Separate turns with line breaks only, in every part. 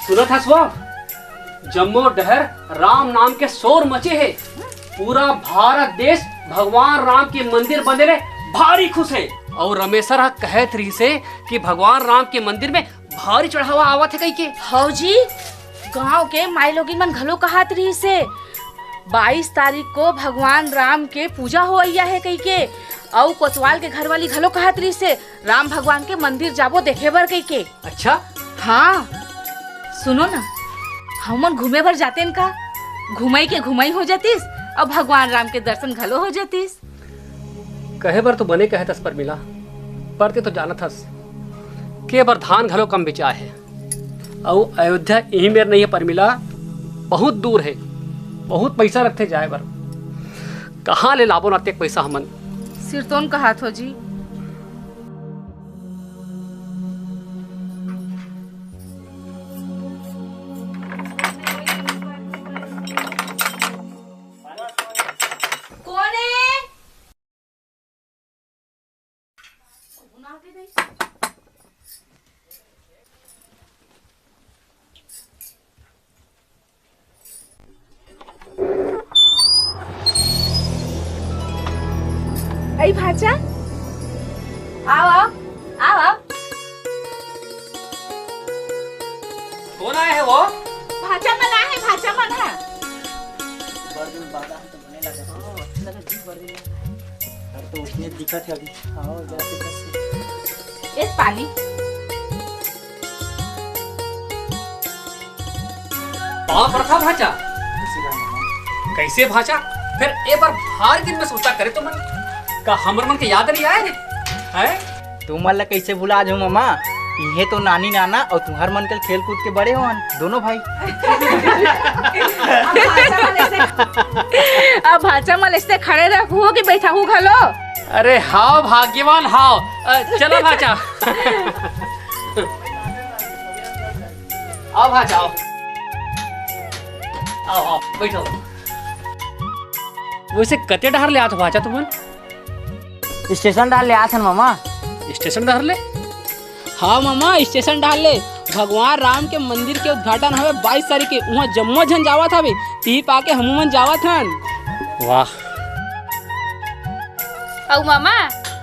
सुना था वो जम्मू डहर राम नाम के शोर मचे है। पूरा भारत देश भगवान राम के मंदिर बने ले भारी खुश है। और रमेशर कहत रही से कि भगवान राम के मंदिर में भारी चढ़ावा आवत है कहीं के।
हाँ जी, गांव के माई लोगिन मन घलो कहत रही से 22 तारीख को भगवान राम के पूजा हो है कहीं के। और कोतवाल के घर वाली घलो कहत रही से राम भगवान के मंदिर जाबो देखे बर कहीं के।
अच्छा
हाँ सुनो ना, हमन घूमे भर जाते न का, घुमाई के घुमाई हो जातीस और भगवान राम के दर्शन घलो हो जातीस।
कहे बर तो बने कहे तस पर मिला पढ़ते तो जाना थस के बर धान घलो कम बेचा है। और अयोध्या यही मेर नहीं है पर मिला, बहुत दूर है, बहुत पैसा रखते जाए बर। कहाँ ले लाबो नाते पैसा हमन।
सिरतोन कहा थो जी। कौन है? अरे भाचा, आओ आओ आओ आओ।
कौन आए है वो?
भाचा मन आए है, भाचा मन है।
तो उसने दिखा था अभी। आओ जाके बस
इस पानी
प्रथा भाचा कैसे भाचा फिर एक बार भार दिन में सोचा करे तो मन का हमर मन के याद नहीं आए है।
तुम मन ला कैसे भुला जाऊं मामा, ये तो नानी नाना और तुम्हार मन के खेल कूद के बड़े हो दोनों भाई।
अब भाचा मन ऐसे खड़े रखू कि बैठा हूँ घलो।
अरे हाओ भाग्यवान हाओ, चलो भाचा। आओ भाचा आओ आओ आओ बैठो। वैसे कते डहर ले आत भाचा तुमन?
स्टेशन डाल ले आथन मामा।
स्टेशन डहर ले?
हाँ मामा, स्टेशन डाल ले। भगवान राम के मंदिर के उद्घाटन हवे 22 तारीख के, वहाँ जम्मो जन जावत हवे, ती पाके हमू मन जावत हन।
वाह।
औ मामा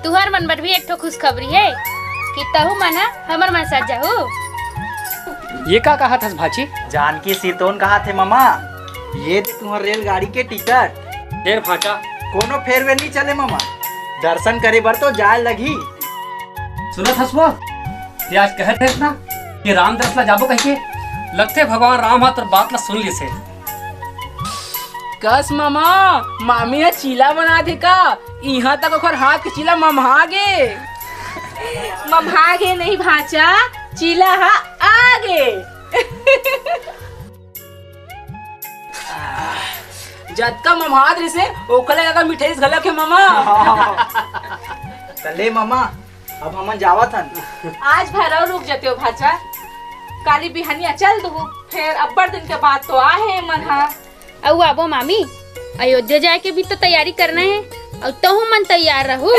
तुहर मन बर भी एक ठो खुशखबरी है कि तहु मना हमर मन साथ जाहू।
ये का कहा था भाची?
जानकी सिरतोन कहा थे मामा, ये तुम्हार रेलगाड़ी के टिकट।
देर भाचा
कोनो फेरवे नहीं चले मामा, दर्शन करे बर तो जाए लगी।
सुनो थसवा ये आज कहते हैं ना कि राम दरस ला जाबो कहिए, लगते भगवान राम हाथ और बात ला सुन ली से।
कस मामा, मामी ने चीला बना थे का, यहाँ तक ओकर हाथ के चीला ममहागे।
ममहागे नहीं भाचा, चीला हा आगे।
जतका ममहाद रिसे ओकले अगर मिठाई घलक है मामा।
चले मामा, अब हम जावत हन।
आज भर रुक जाते हो भाचा, काली बिहानिया चल दो, फिर अब्बर दिन के बाद तो आहे मन हा।
औ आबो मामी, अयोध्या जाए के भी तो तैयारी करना है और तहु मन तैयार रहू।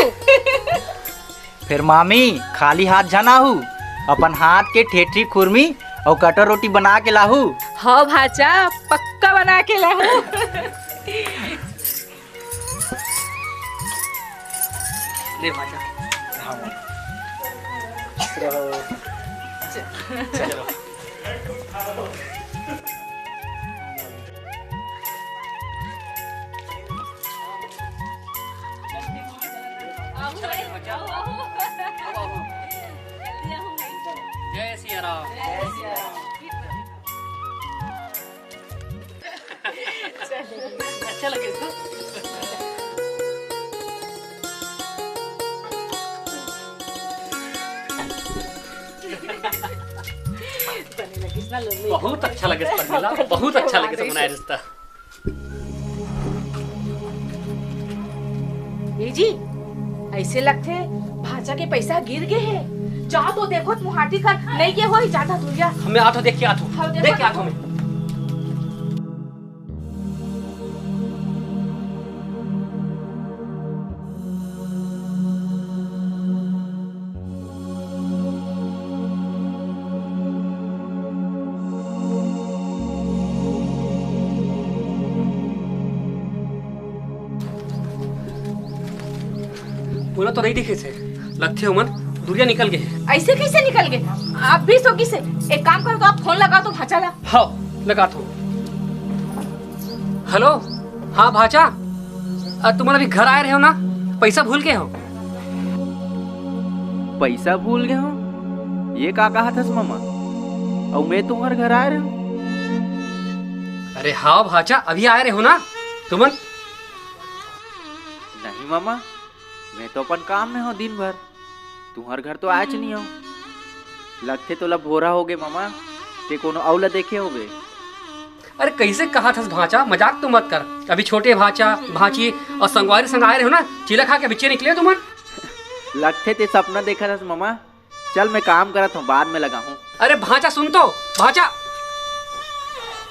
फिर मामी खाली हाथ जाना हूँ, अपन हाथ के ठेठी खुरमी और कटर रोटी बना के लाहू।
हाँ भाचा, पक्का बना के लाहू।
ले भाचा चलो। जय सिया राम। अच्छा लगे इसको? बहुत अच्छा लगे इस पर मिला, बहुत अच्छा लगे तुम्हारा रिश्ता।
ये जी ऐसे लगते भाचा के पैसा गिर गए हैं। जा तो देखो मुहाटी का नहीं के हो ज्यादा दुनिया।
हमें आठो देख के आठो,
हाँ, देखो,
देख के आठो में। बोला तो नहीं दिखे थे, लगते हो मन दूरिया निकल गए।
ऐसे कैसे निकल गए? आप भी सोगी से एक काम करो तो आप फोन लगा तो भाचा ला।
हाँ लगा तो। हेलो, हाँ भाचा, तुम अभी घर आए रहे हो ना, पैसा भूल गए हो?
पैसा भूल गए हो? ये का कहा था मामा? और मैं तुम्हारे घर आ रहा हूँ।
अरे हाँ भाचा, अभी आए रहे हो ना तुमन?
नहीं मामा, मैं तो अपन काम में हूँ दिन भर। तुम्हारे घर तो आज नहीं हो। लगते तो लब भोरा हो गए मामा, ते कोनो औला देखे हो गए।
अरे कैसे कहा था भाचा, मजाक तो मत कर। अभी छोटे भाचा भाची और संगवारी संग आए रहे हो ना, चीला खा के बिच्चे निकले तुमन।
लगते ते सपना देखा था मामा। चल मैं काम करत हूँ, बाद में लगा हूँ।
अरे भाचा सुन तो, भाचा।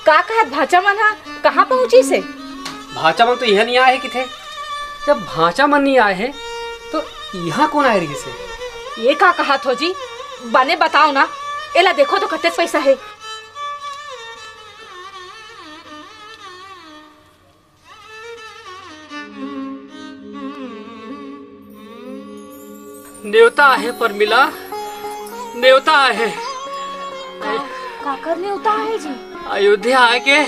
का कहा भाचा मन हा? कहाँ पहुँची से?
भाचा मन तो यह नहीं आए कि थे। जब भाचा मन नहीं आए हैं तो यहाँ कौन आए रही से?
ये का कहा थो जी? बने बताओ ना। एला देखो तो कते पैसा है।
न्योता है पर मिला, न्योता है।
का करने उता है जी?
अयोध्या आके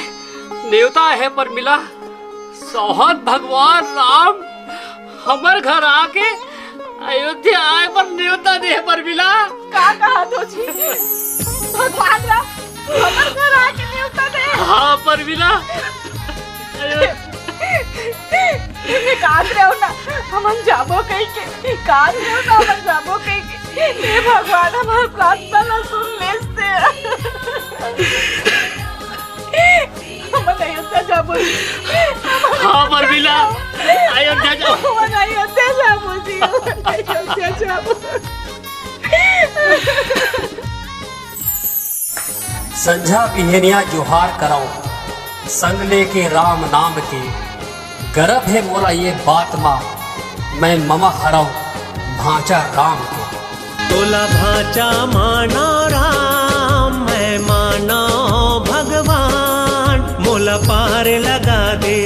न्योता है पर मिला। सोहत भगवान राम हमर घर आके अयोध्या आए पर न्योता दे पर मिला।
का कहा तो जी? भगवान राम हमर घर आके न्योता दे।
हाँ पर मिला।
काट रहे हो ना, हम जाबो कहीं के। काट रहे हो ना, हम जाबो कहीं के। हे भगवान, हमार प्रार्थना ना सुन लेते। हम अयोध्या जाबो।
हाँ पर मिला, अयोध्या जाओ।
हम अयोध्या जाबो जी, अयोध्या जाबो।
संझा बिहनिया जोहार कराओ, संग लेके राम नाम के। गर्भ है मोला ये बात माँ, मैं ममा हराओ भांचा राम के।
तोला भांचा माना राम, मैं माना भगवान। मोला पार लगा दे।